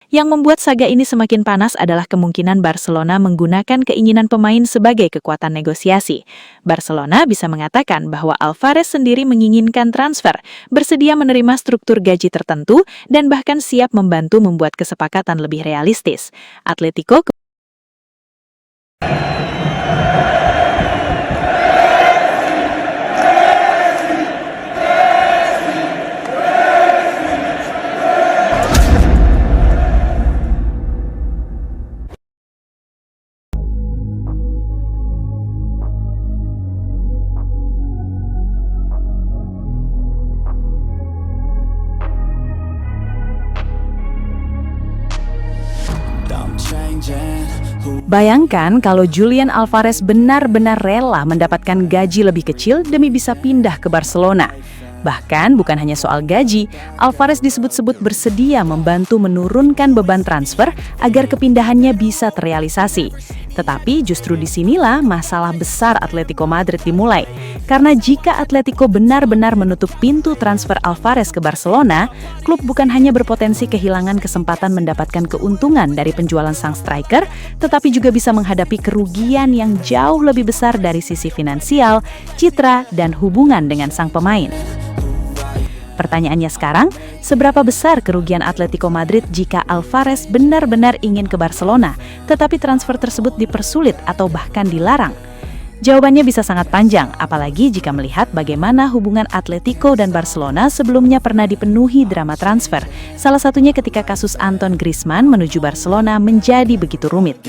Yang membuat saga ini semakin panas adalah kemungkinan Barcelona menggunakan keinginan pemain sebagai kekuatan negosiasi. Barcelona bisa mengatakan bahwa Alvarez sendiri menginginkan transfer, bersedia menerima struktur gaji tertentu, dan bahkan siap membantu membuat kesepakatan lebih realistis. Atletico Bayangkan kalau Julian Alvarez benar-benar rela mendapatkan gaji lebih kecil demi bisa pindah ke Barcelona. Bahkan bukan hanya soal gaji, Alvarez disebut-sebut bersedia membantu menurunkan beban transfer agar kepindahannya bisa terrealisasi. Tetapi justru disinilah masalah besar Atletico Madrid dimulai. Karena jika Atletico benar-benar menutup pintu transfer Alvarez ke Barcelona, klub bukan hanya berpotensi kehilangan kesempatan mendapatkan keuntungan dari penjualan sang striker, tetapi juga bisa menghadapi kerugian yang jauh lebih besar dari sisi finansial, citra, dan hubungan dengan sang pemain. Pertanyaannya sekarang, seberapa besar kerugian Atletico Madrid jika Alvarez benar-benar ingin ke Barcelona, tetapi transfer tersebut dipersulit atau bahkan dilarang? Jawabannya bisa sangat panjang, apalagi jika melihat bagaimana hubungan Atletico dan Barcelona sebelumnya pernah dipenuhi drama transfer, salah satunya ketika kasus Antoine Griezmann menuju Barcelona menjadi begitu rumit.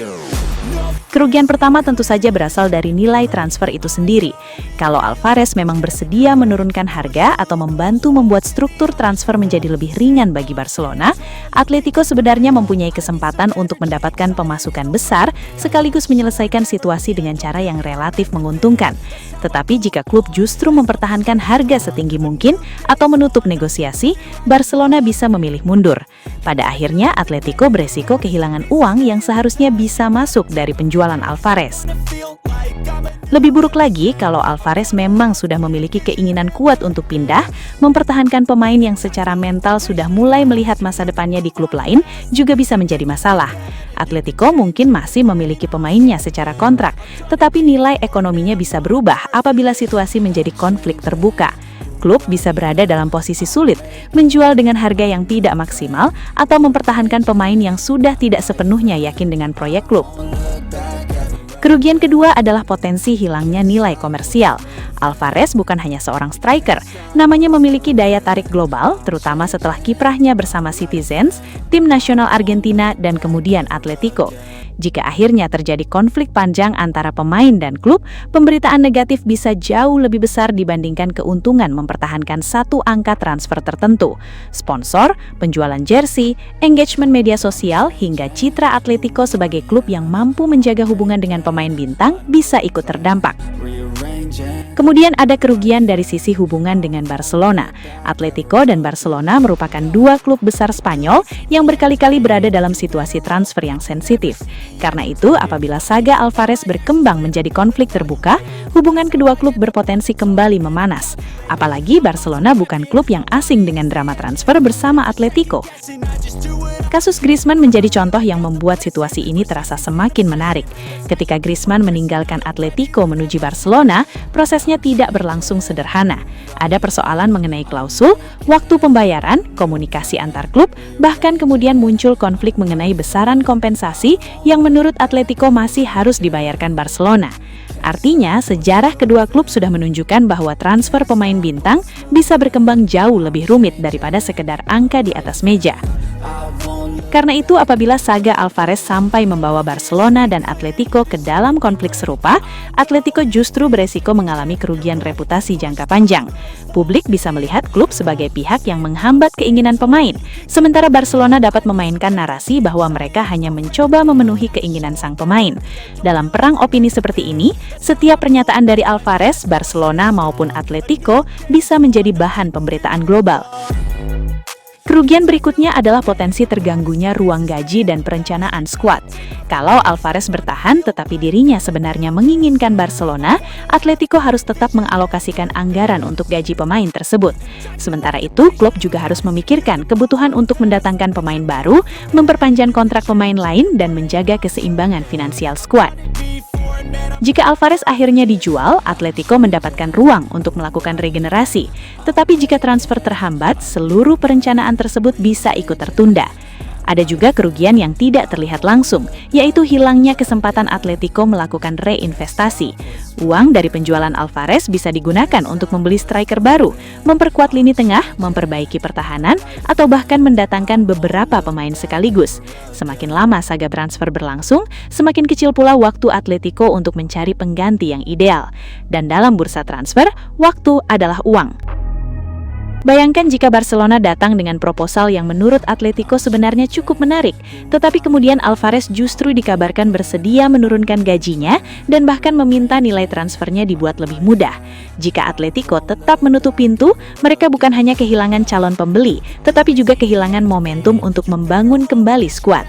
Kerugian pertama tentu saja berasal dari nilai transfer itu sendiri. Kalau Alvarez memang bersedia menurunkan harga atau membantu membuat struktur transfer menjadi lebih ringan bagi Barcelona, Atletico sebenarnya mempunyai kesempatan untuk mendapatkan pemasukan besar sekaligus menyelesaikan situasi dengan cara yang relatif menguntungkan. Tetapi jika klub justru mempertahankan harga setinggi mungkin atau menutup negosiasi, Barcelona bisa memilih mundur. Pada akhirnya, Atletico beresiko kehilangan uang yang seharusnya bisa masuk dari penjualan Alvarez. Lebih buruk lagi kalau Alvarez memang sudah memiliki keinginan kuat untuk pindah, mempertahankan pemain yang secara mental sudah mulai melihat masa depannya di klub lain juga bisa menjadi masalah. Atletico mungkin masih memiliki pemainnya secara kontrak, tetapi nilai ekonominya bisa berubah apabila situasi menjadi konflik terbuka. Klub bisa berada dalam posisi sulit, menjual dengan harga yang tidak maksimal, atau mempertahankan pemain yang sudah tidak sepenuhnya yakin dengan proyek klub. Kerugian kedua adalah potensi hilangnya nilai komersial. Alvarez bukan hanya seorang striker, namanya memiliki daya tarik global, terutama setelah kiprahnya bersama Citizens, tim nasional Argentina, dan kemudian Atletico. Jika akhirnya terjadi konflik panjang antara pemain dan klub, pemberitaan negatif bisa jauh lebih besar dibandingkan keuntungan mempertahankan satu angka transfer tertentu. Sponsor, penjualan jersey, engagement media sosial, hingga citra Atletico sebagai klub yang mampu menjaga hubungan dengan pemain bintang bisa ikut terdampak. Kemudian ada kerugian dari sisi hubungan dengan Barcelona. Atletico dan Barcelona merupakan dua klub besar Spanyol yang berkali-kali berada dalam situasi transfer yang sensitif. Karena itu, apabila saga Alvarez berkembang menjadi konflik terbuka, hubungan kedua klub berpotensi kembali memanas. Apalagi Barcelona bukan klub yang asing dengan drama transfer bersama Atletico. Kasus Griezmann menjadi contoh yang membuat situasi ini terasa semakin menarik. Ketika Griezmann meninggalkan Atletico menuju Barcelona, prosesnya tidak berlangsung sederhana. Ada persoalan mengenai klausul, waktu pembayaran, komunikasi antar klub, bahkan kemudian muncul konflik mengenai besaran kompensasi yang menurut Atletico masih harus dibayarkan Barcelona. Artinya, sejarah kedua klub sudah menunjukkan bahwa transfer pemain bintang bisa berkembang jauh lebih rumit daripada sekedar angka di atas meja. Karena itu, apabila saga Alvarez sampai membawa Barcelona dan Atletico ke dalam konflik serupa, Atletico justru beresiko mengalami kerugian reputasi jangka panjang. Publik bisa melihat klub sebagai pihak yang menghambat keinginan pemain, sementara Barcelona dapat memainkan narasi bahwa mereka hanya mencoba memenuhi keinginan sang pemain. Dalam perang opini seperti ini, setiap pernyataan dari Alvarez, Barcelona maupun Atletico bisa menjadi bahan pemberitaan global. Kerugian berikutnya adalah potensi terganggunya ruang gaji dan perencanaan skuad. Kalau Alvarez bertahan tetapi dirinya sebenarnya menginginkan Barcelona, Atletico harus tetap mengalokasikan anggaran untuk gaji pemain tersebut. Sementara itu, klub juga harus memikirkan kebutuhan untuk mendatangkan pemain baru, memperpanjang kontrak pemain lain, dan menjaga keseimbangan finansial skuad. Jika Alvarez akhirnya dijual, Atletico mendapatkan ruang untuk melakukan regenerasi. Tetapi jika transfer terhambat, seluruh perencanaan tersebut bisa ikut tertunda. Ada juga kerugian yang tidak terlihat langsung, yaitu hilangnya kesempatan Atletico melakukan reinvestasi. Uang dari penjualan Alvarez bisa digunakan untuk membeli striker baru, memperkuat lini tengah, memperbaiki pertahanan, atau bahkan mendatangkan beberapa pemain sekaligus. Semakin lama saga transfer berlangsung, semakin kecil pula waktu Atletico untuk mencari pengganti yang ideal. Dan dalam bursa transfer, waktu adalah uang. Bayangkan jika Barcelona datang dengan proposal yang menurut Atletico sebenarnya cukup menarik, tetapi kemudian Alvarez justru dikabarkan bersedia menurunkan gajinya dan bahkan meminta nilai transfernya dibuat lebih mudah. Jika Atletico tetap menutup pintu, mereka bukan hanya kehilangan calon pembeli, tetapi juga kehilangan momentum untuk membangun kembali skuad.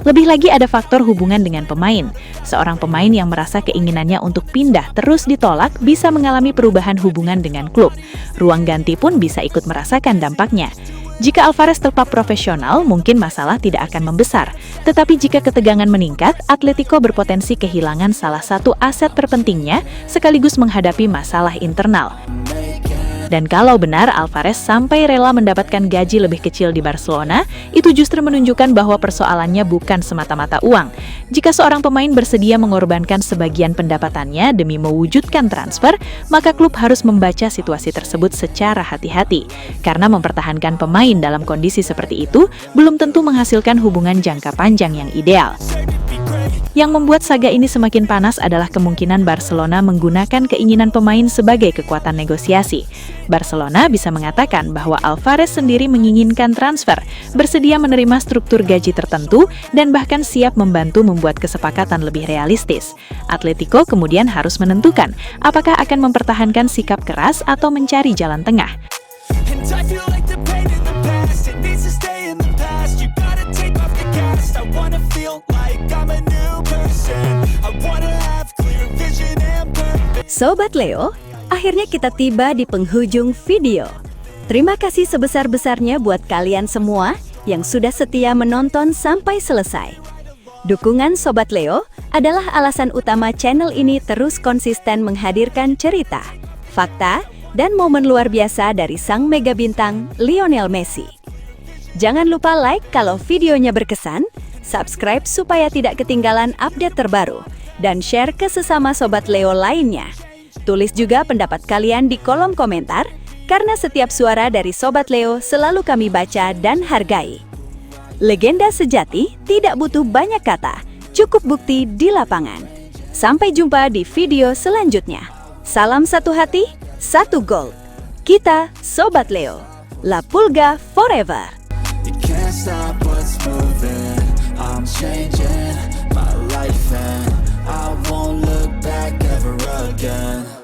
Lebih lagi ada faktor hubungan dengan pemain. Seorang pemain yang merasa keinginannya untuk pindah terus ditolak bisa mengalami perubahan hubungan dengan klub. Ruang ganti pun bisa ikut merasakan dampaknya. Jika Alvarez tetap profesional, mungkin masalah tidak akan membesar. Tetapi jika ketegangan meningkat, Atletico berpotensi kehilangan salah satu aset terpentingnya sekaligus menghadapi masalah internal. Dan kalau benar Alvarez sampai rela mendapatkan gaji lebih kecil di Barcelona, itu justru menunjukkan bahwa persoalannya bukan semata-mata uang. Jika seorang pemain bersedia mengorbankan sebagian pendapatannya demi mewujudkan transfer, maka klub harus membaca situasi tersebut secara hati-hati. Karena mempertahankan pemain dalam kondisi seperti itu belum tentu menghasilkan hubungan jangka panjang yang ideal. Yang membuat saga ini semakin panas adalah kemungkinan Barcelona menggunakan keinginan pemain sebagai kekuatan negosiasi. Barcelona bisa mengatakan bahwa Alvarez sendiri menginginkan transfer, bersedia menerima struktur gaji tertentu, dan bahkan siap membantu membuat kesepakatan lebih realistis. Atletico kemudian harus menentukan apakah akan mempertahankan sikap keras atau mencari jalan tengah. Sobat Leo, akhirnya kita tiba di penghujung video. Terima kasih sebesar-besarnya buat kalian semua yang sudah setia menonton sampai selesai. Dukungan Sobat Leo adalah alasan utama channel ini terus konsisten menghadirkan cerita, fakta, dan momen luar biasa dari sang mega bintang Lionel Messi. Jangan lupa like kalau videonya berkesan, subscribe supaya tidak ketinggalan update terbaru, dan share ke sesama Sobat Leo lainnya. Tulis juga pendapat kalian di kolom komentar, karena setiap suara dari Sobat Leo selalu kami baca dan hargai. Legenda sejati tidak butuh banyak kata, cukup bukti di lapangan. Sampai jumpa di video selanjutnya. Salam satu hati, satu gol. Kita Sobat Leo. La Pulga forever. You can't stop what's moving. I'm changing my life and I won't look back ever again.